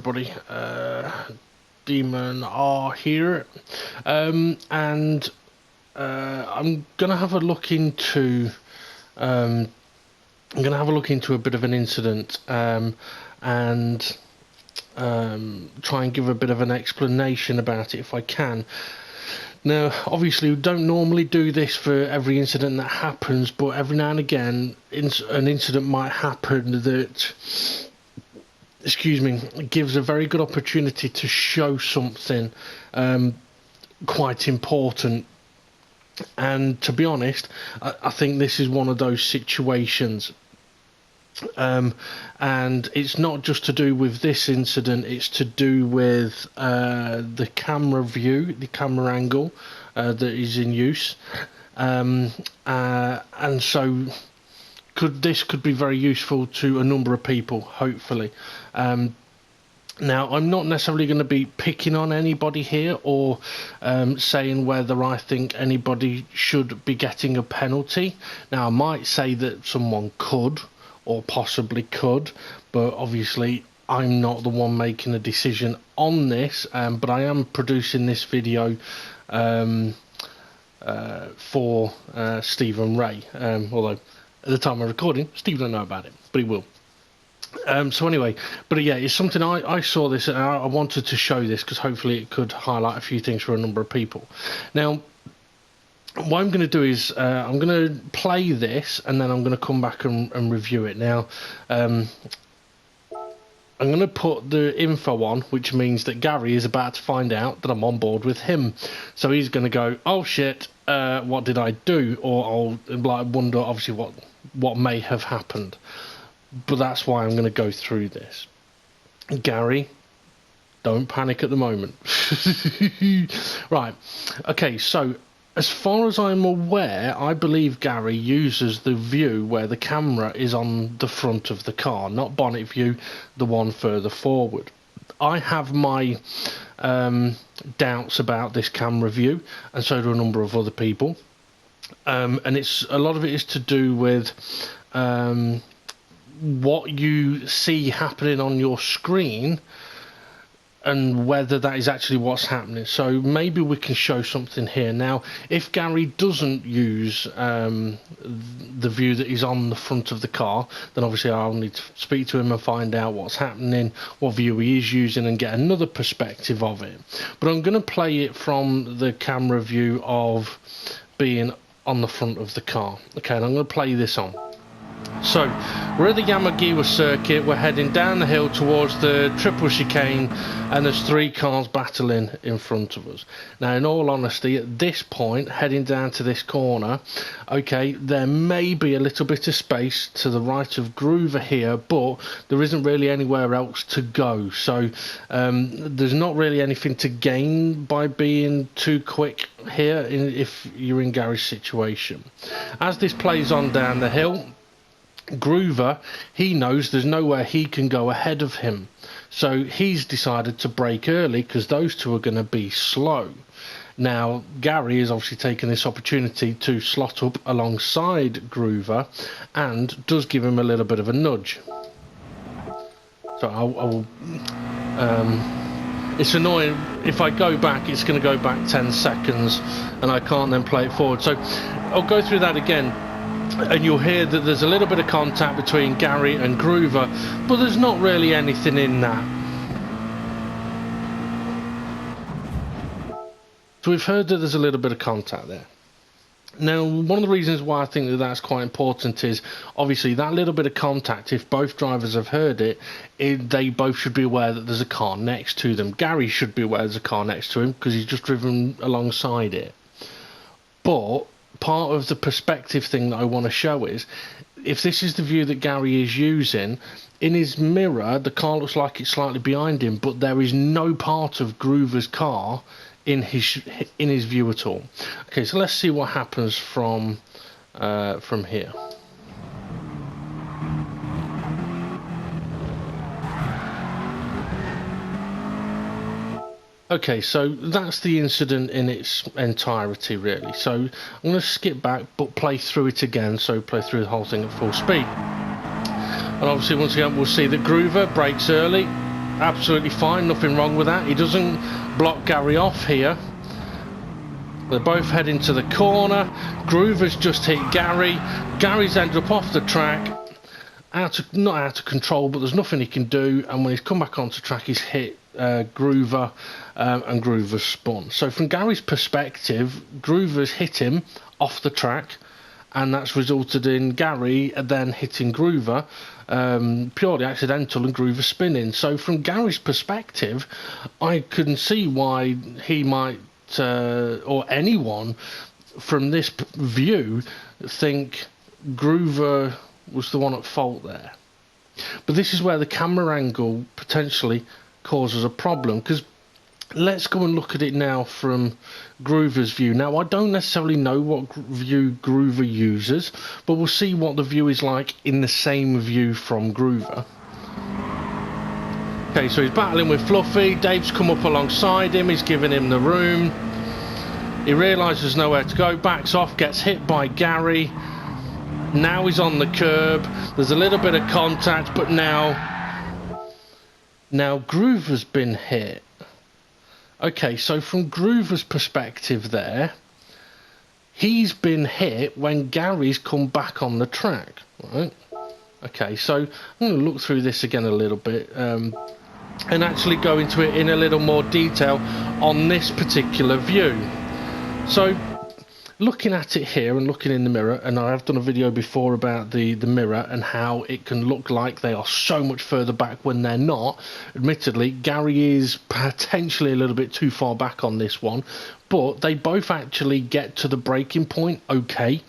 everybody. Demon R here, and I'm gonna have a look into a bit of an incident, and try and give a bit of an explanation about it if I can. Now, obviously, we don't normally do this for every incident that happens, but every now and again, an incident might happen that, excuse me, gives a very good opportunity to show something quite important. And to be honest, I think this is one of those situations. And it's not just to do with this incident, it's to do with the camera view, the camera angle that is in use, and so this could be very useful to a number of people, hopefully. Now, I'm not necessarily going to be picking on anybody here or saying whether I think anybody should be getting a penalty. Now, I might say that someone could or possibly could, but obviously I'm not the one making a decision on this, but I am producing this video for Stephen Ray, although at the time of recording Steve don't know about it, but he will. So anyway, but yeah, it's something I saw this and I wanted to show this because hopefully it could highlight a few things for a number of people. Now, what I'm going to do is I'm going to play this and then I'm going to come back and review it. Now, I'm going to put the info on, which means that Gary is about to find out that I'm on board with him. So he's going to go, oh shit, what did I do? Or I'll like wonder obviously what may have happened. But that's why I'm going to go through this. Gary, don't panic at the moment. Right, okay, so as far as I'm aware, I believe Gary uses the view where the camera is on the front of the car, not bonnet view, the one further forward. I have my doubts about this camera view, and so do a number of other people. And a lot of it is to do with what you see happening on your screen and whether that is actually what's happening. So maybe we can show something here. Now, if Gary doesn't use the view that is on the front of the car, then obviously I'll need to speak to him and find out what's happening, what view he is using, and get another perspective of it. But I'm going to play it from the camera view of being on the front of the car. Okay, and I'm going to play this on. So, we're at the Yamagiwa circuit, we're heading down the hill towards the triple chicane, and there's 3 cars battling in front of us. Now, in all honesty, at this point, heading down to this corner, okay, there may be a little bit of space to the right of Groover here, but there isn't really anywhere else to go. So, there's not really anything to gain by being too quick here if you're in Gary's situation. As this plays on down the hill, Groover, he knows there's nowhere he can go ahead of him, so he's decided to brake early because those two are going to be slow. Now, Gary is obviously taking this opportunity to slot up alongside Groover and does give him a little bit of a nudge. So it's annoying, if I go back it's going to go back 10 seconds and I can't then play it forward, so I'll go through that again. And you'll hear that there's a little bit of contact between Gary and Groover, but there's not really anything in that. So we've heard that there's a little bit of contact there. Now, one of the reasons why I think that that's quite important is, obviously, that little bit of contact, if both drivers have heard it, they both should be aware that there's a car next to them. Gary should be aware there's a car next to him because he's just driven alongside it. But part of the perspective thing that I want to show is, if this is the view that Gary is using, in his mirror the car looks like it's slightly behind him, but there is no part of Groover's car in his view at all. Okay, so let's see what happens from here. Okay, so that's the incident in its entirety, really. So I'm going to skip back, but play through it again, so play through the whole thing at full speed. And obviously, once again, we'll see that Groover brakes early, absolutely fine, nothing wrong with that. He doesn't block Gary off here. They're both heading to the corner. Groover's just hit Gary. Gary's ended up off the track, not out of control, but there's nothing he can do. And when he's come back onto track, he's hit Groover, and Groover's spun. So from Gary's perspective, Groover's hit him off the track, and that's resulted in Gary then hitting Groover, purely accidental, and Groover spinning. So from Gary's perspective, I couldn't see why he might, or anyone from this view, think Groover was the one at fault there. But this is where the camera angle potentially causes a problem, because let's go and look at it now from Groover's view. Now, I don't necessarily know what view Groover uses, but we'll see what the view is like in the same view from Groover. Okay, so he's battling with Fluffy. Dave's come up alongside him. He's giving him the room. He realises there's nowhere to go. Backs off, gets hit by Gary. Now he's on the curb. There's a little bit of contact, but now Groover's been hit. Okay, so from Groover's perspective there, he's been hit when Gary's come back on the track, right? Okay, so I'm going to look through this again a little bit, and actually go into it in a little more detail on this particular view. So looking at it here and looking in the mirror, and I have done a video before about the mirror and how it can look like they are so much further back when they're not. Admittedly, Gary is potentially a little bit too far back on this one, but they both actually get to the braking point okay.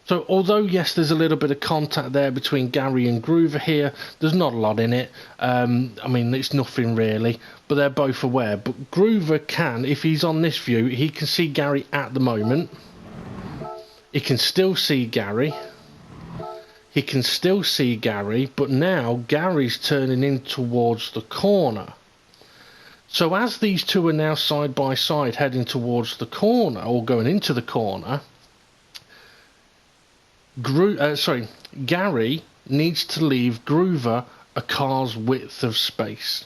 So although, yes, there's a little bit of contact there between Gary and Groover here, there's not a lot in it. I mean, it's nothing really, but they're both aware. But Groover can, if he's on this view, he can see Gary at the moment. He can still see Gary. He can still see Gary, but now Gary's turning in towards the corner. So as these two are now side by side heading towards the corner, or going into the corner, Gary needs to leave Groover a car's width of space.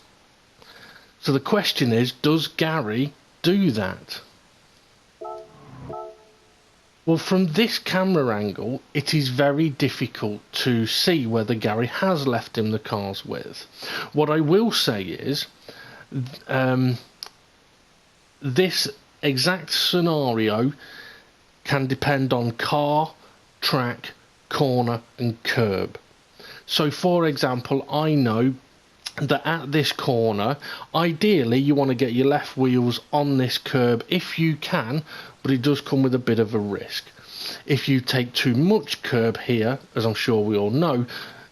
So the question is, does Gary do that? Well, from this camera angle, it is very difficult to see whether Gary has left him the car's width. What I will say is, this exact scenario can depend on car, track, corner and curb. So for example, I know that at this corner, ideally you want to get your left wheels on this curb if you can, but it does come with a bit of a risk. If you take too much curb here, as I'm sure we all know,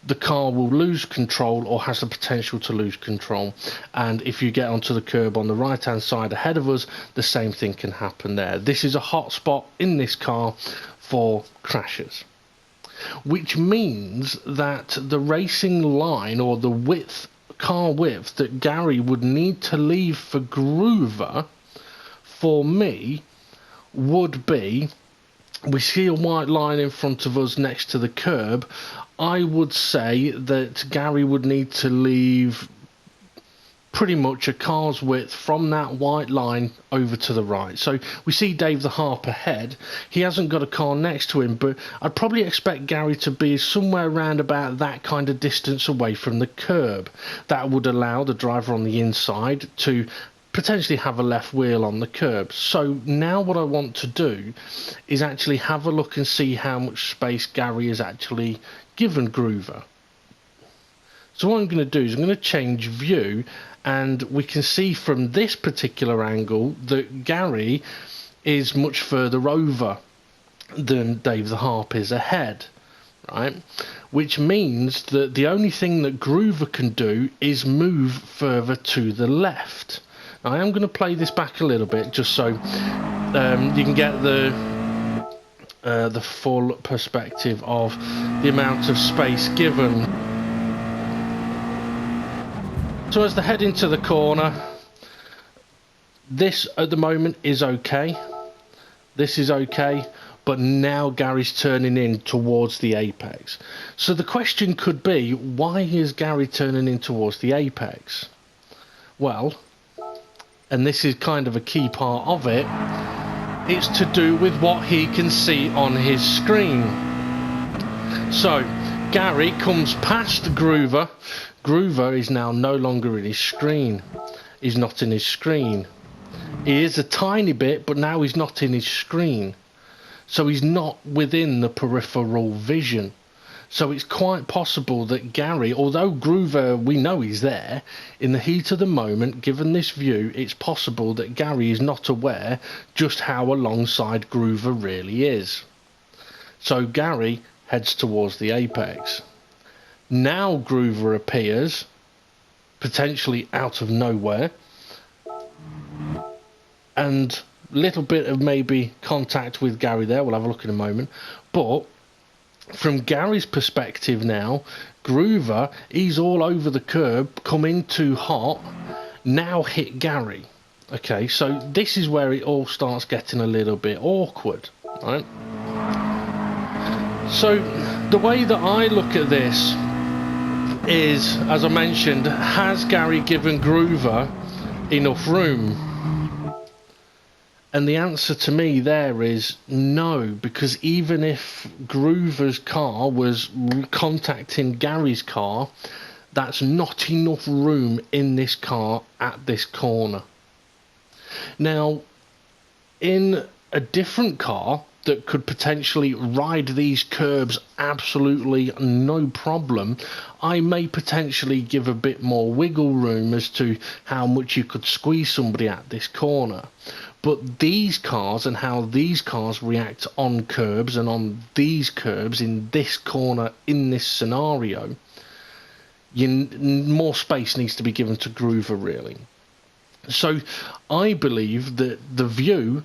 the car will lose control or has the potential to lose control, and if you get onto the curb on the right hand side ahead of us, the same thing can happen there. This is a hot spot in this car for crashes, which means that the racing line, or the width, car width that Gary would need to leave for Groover, for me, would be, we see a white line in front of us next to the curb. I would say that Gary would need to leave pretty much a car's width from that white line over to the right. So we see Dave the Harp ahead. He hasn't got a car next to him, but I'd probably expect Gary to be somewhere around about that kind of distance away from the curb. That would allow the driver on the inside to potentially have a left wheel on the curb. So now what I want to do is actually have a look and see how much space Gary has actually given Groover. So what I'm going to do is I'm going to change view, and we can see from this particular angle that Gary is much further over than Dave the Harp is ahead, right? Which means that the only thing that Groover can do is move further to the left. Now, I am going to play this back a little bit just so you can get the full perspective of the amount of space given. So as they head into the corner, this at the moment is okay. This is okay, but now Gary's turning in towards the apex. So the question could be, why is Gary turning in towards the apex? Well, and this is kind of a key part of it, it's to do with what he can see on his screen. So Gary comes past Groover. Groover is now no longer in his screen. He's not in his screen. He is a tiny bit, but now he's not in his screen. So he's not within the peripheral vision. So it's quite possible that Gary, although Groover, we know he's there, in the heat of the moment, given this view, it's possible that Gary is not aware just how alongside Groover really is. So Gary heads towards the apex. Now Groover appears, potentially out of nowhere, and little bit of maybe contact with Gary there. We'll have a look in a moment. But from Gary's perspective now, Groover, he's all over the curb, come in too hot, now hit Gary. Okay, so this is where it all starts getting a little bit awkward, right? So the way that I look at this is, as I mentioned, has Gary given Groover enough room? And the answer to me there is no, because even if Groover's car was contacting Gary's car, that's not enough room in this car at this corner. Now, in a different car that could potentially ride these curbs absolutely no problem, I may potentially give a bit more wiggle room as to how much you could squeeze somebody at this corner. But these cars and how these cars react on curbs and on these curbs in this corner, in this scenario, more space needs to be given to Groover, really. So I believe that the view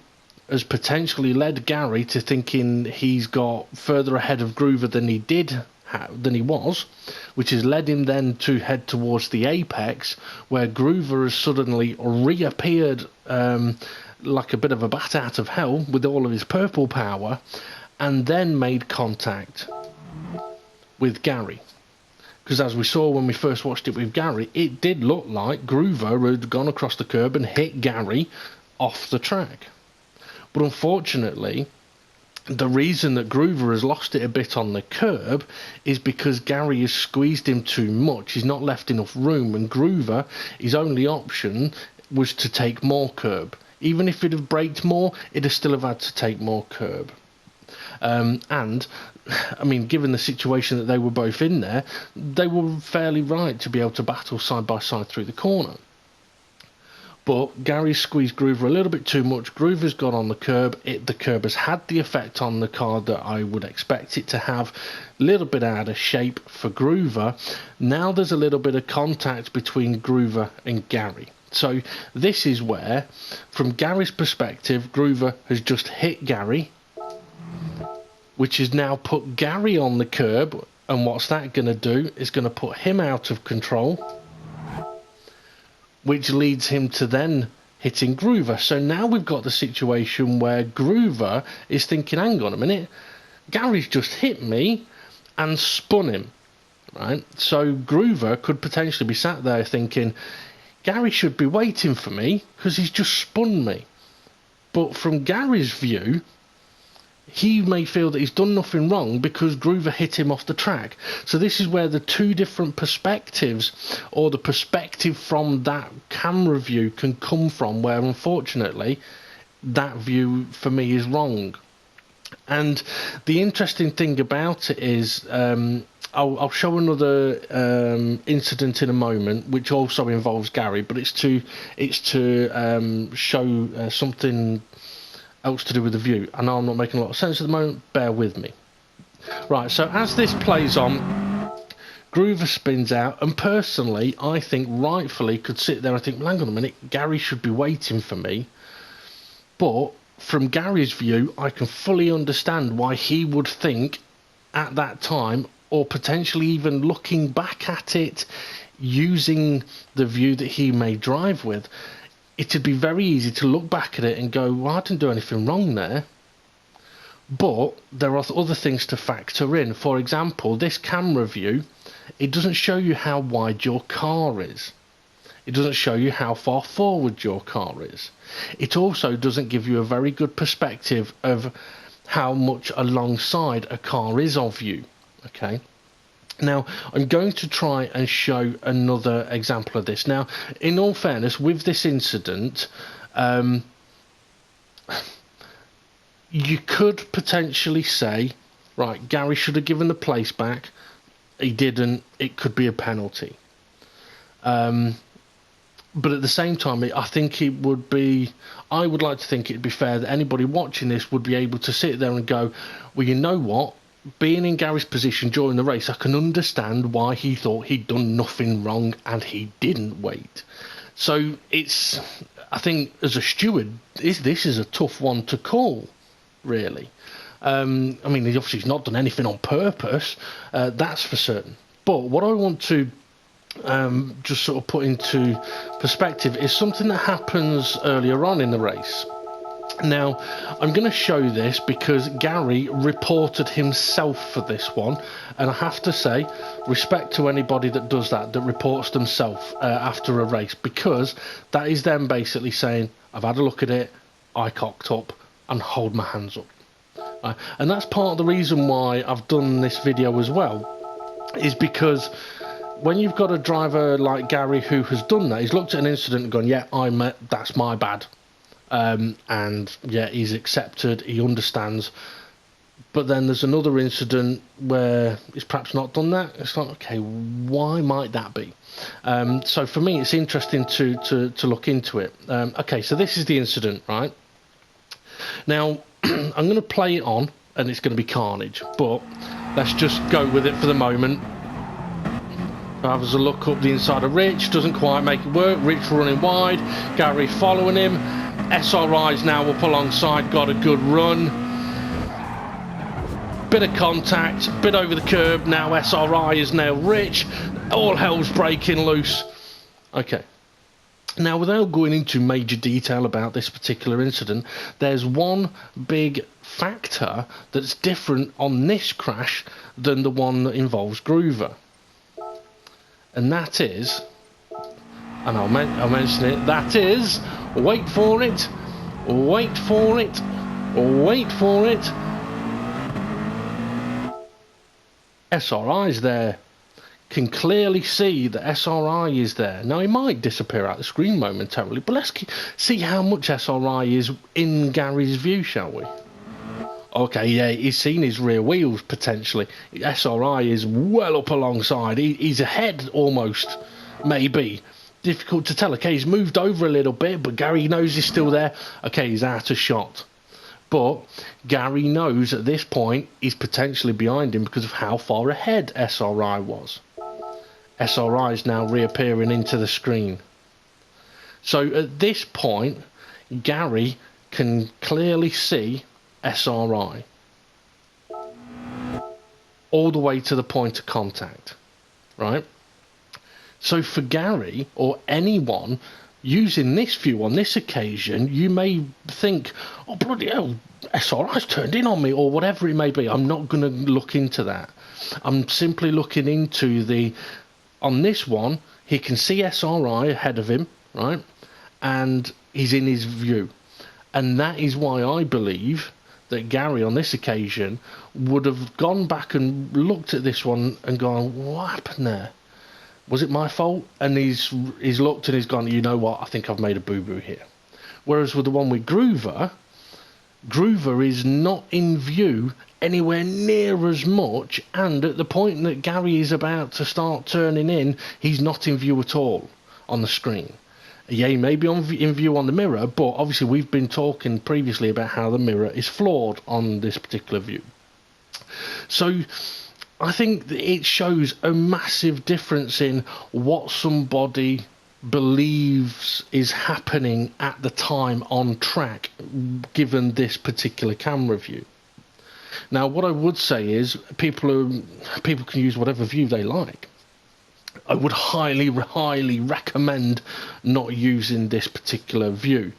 has potentially led Gary to thinking he's got further ahead of Groover than he was, which has led him then to head towards the apex, where Groover has suddenly reappeared like a bit of a bat out of hell with all of his purple power, and then made contact with Gary. Because as we saw when we first watched it with Gary, it did look like Groover had gone across the curb and hit Gary off the track. But unfortunately, the reason that Groover has lost it a bit on the curb is because Gary has squeezed him too much. He's not left enough room, and Groover, his only option was to take more curb. Even if it had braked more, it'd have still have had to take more curb. And, I mean, given the situation that they were both in there, they were fairly right to be able to battle side by side through the corner. But Gary squeezed Groover a little bit too much. Groover's gone on the curb. The curb has had the effect on the car that I would expect it to have. A little bit out of shape for Groover. Now there's a little bit of contact between Groover and Gary. So this is where, from Gary's perspective, Groover has just hit Gary, which has now put Gary on the curb. And what's that going to do? It's going to put him out of control, which leads him to then hitting Groover. So now we've got the situation where Groover is thinking, hang on a minute, Gary's just hit me and spun him, right? So Groover could potentially be sat there thinking, Gary should be waiting for me because he's just spun me. But from Gary's view, he may feel that he's done nothing wrong because Groover hit him off the track. So this is where the two different perspectives, or the perspective from that camera view, can come from, where unfortunately that view for me is wrong. And the interesting thing about it is, I'll show another incident in a moment, which also involves Gary, but it's to show something else to do with the view. I know I'm not making a lot of sense at the moment, bear with me. Right, so as this plays on, Groover spins out, and personally, I think rightfully could sit there and think, well, hang on a minute, Gary should be waiting for me. But from Gary's view, I can fully understand why he would think at that time, or potentially even looking back at it, using the view that he may drive with, it'd be very easy to look back at it and go, well, I didn't do anything wrong there. But there are other things to factor in. For example, this camera view, it doesn't show you how wide your car is. It doesn't show you how far forward your car is. It also doesn't give you a very good perspective of how much alongside a car is of you. Okay. Now, I'm going to try and show another example of this. Now, in all fairness, with this incident, you could potentially say, right, Gary should have given the place back. He didn't. It could be a penalty. But at the same time, I think it would be, I would like to think it'd be fair that anybody watching this would be able to sit there and go, well, you know what? Being in Gary's position during the race, I can understand why he thought he'd done nothing wrong and he didn't wait. So it's, I think as a steward, this is a tough one to call, really. I mean, obviously he's not done anything on purpose, that's for certain. But what I want to just sort of put into perspective is something that happens earlier on in the race. Now, I'm going to show this because Gary reported himself for this one, and I have to say, respect to anybody that does that reports themselves after a race, because that is them basically saying, I've had a look at it, I cocked up, and hold my hands up. And that's part of the reason why I've done this video as well, is because when you've got a driver like Gary who has done that, he's looked at an incident and gone, yeah, that's my bad. And yeah, he's accepted, he understands. But then there's another incident where he's perhaps not done that. It's like, okay, why might that be? So for me, it's interesting to look into it. Okay, so this is the incident, right? Now, I'm going to play it on, and it's going to be carnage. But let's just go with it for the moment. So have us a look up the inside of Rich, doesn't quite make it work. Rich running wide, Gary following him. SRI's now up alongside, got a good run. Bit of contact, bit over the curb. Now SRI is now Rich. All hell's breaking loose. Okay. Now, without going into major detail about this particular incident, there's one big factor that's different on this crash than the one that involves Groover. And that is, and I'll mention it, that is, wait for it, wait for it, wait for it. SRI's there. Can clearly see that SRI is there. Now, he might disappear out the screen momentarily, but let's see how much SRI is in Gary's view, shall we? Okay, yeah, he's seen his rear wheels, potentially. SRI is well up alongside. He's ahead, almost, maybe. Difficult to tell. Okay, he's moved over a little bit, but Gary knows he's still there. Okay, he's out of shot. But Gary knows at this point he's potentially behind him because of how far ahead SRI was. SRI is now reappearing into the screen. So at this point, Gary can clearly see SRI all the way to the point of contact, right? So for Gary or anyone using this view on this occasion, you may think, oh bloody hell, SRI's turned in on me, or whatever it may be. I'm not going to look into that. I'm simply looking into on this one, he can see SRI ahead of him, right? And he's in his view. And that is why I believe that Gary on this occasion would have gone back and looked at this one and gone, what happened there? Was it my fault? And he's looked and he's gone, you know what, I think I've made a boo-boo here. Whereas with the one with Groover is not in view anywhere near as much, and at the point that Gary is about to start turning in, he's not in view at all on the screen. Yeah, he may be in view on the mirror, but obviously we've been talking previously about how the mirror is flawed on this particular view. So I think that it shows a massive difference in what somebody believes is happening at the time on track, given this particular camera view. Now, what I would say is people can use whatever view they like. I would highly recommend not using this particular view,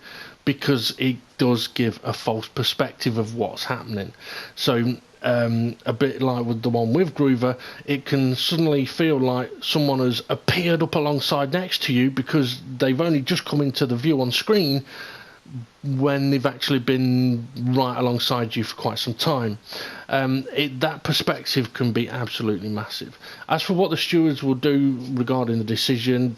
because it does give a false perspective of what's happening. So a bit like with the one with Groover, it can suddenly feel like someone has appeared up alongside next to you because they've only just come into the view on screen when they've actually been right alongside you for quite some time. That perspective can be absolutely massive. As for what the stewards will do regarding the decision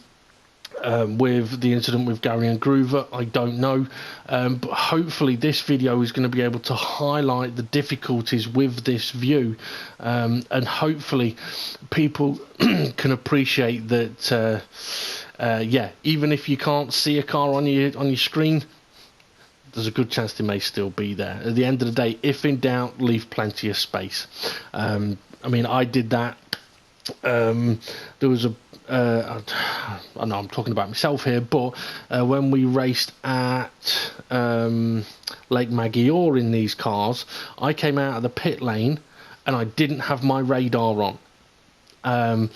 with the incident with Gary and Groover, I don't know, but hopefully this video is going to be able to highlight the difficulties with this view, and hopefully people can appreciate that yeah, even if you can't see a car on your screen, there's a good chance they may still be there. At the end of the day, if in doubt, leave plenty of space. I mean, I did that. There was a I know I'm talking about myself here, but when we raced at Lake Maggiore in these cars, I came out of the pit lane and I didn't have my radar on.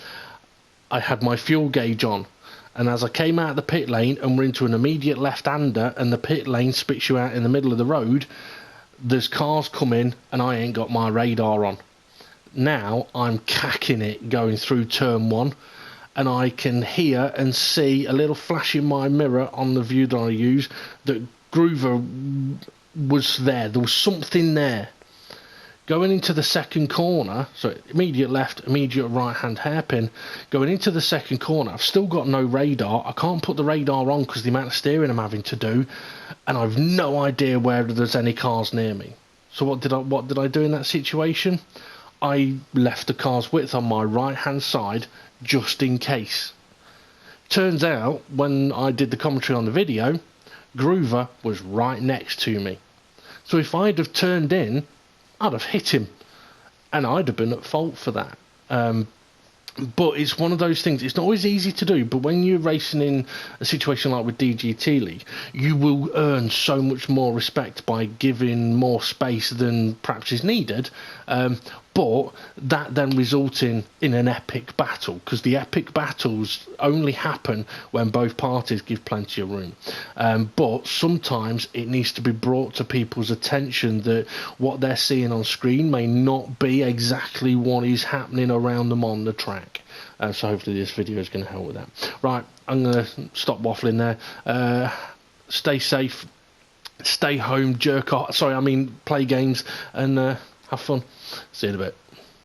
I had my fuel gauge on, and as I came out of the pit lane and we're into an immediate left-hander and the pit lane spits you out in the middle of the road, there's cars coming and I ain't got my radar on. Now I'm cacking it going through turn one, and I can hear and see a little flash in my mirror on the view that I use that Groover was there. There was something there. Going into the second corner, so immediate left, immediate right hand hairpin, going into the second corner, I've still got no radar. I can't put the radar on because the amount of steering I'm having to do, and I've no idea whether there's any cars near me. So what did I do in that situation? I left the car's width on my right hand side just in case. Turns out when I did the commentary on the video, Groover was right next to me. So if I'd have turned in, I'd have hit him, and I'd have been at fault for that. But it's one of those things, it's not always easy to do, but when you're racing in a situation like with DGT League, you will earn so much more respect by giving more space than perhaps is needed, but that then resulting in an epic battle, because the epic battles only happen when both parties give plenty of room. But sometimes it needs to be brought to people's attention that what they're seeing on screen may not be exactly what is happening around them on the track. So hopefully this video is going to help with that. Right, I'm going to stop waffling there. Stay safe, stay home, play games, and have fun. See you in a bit.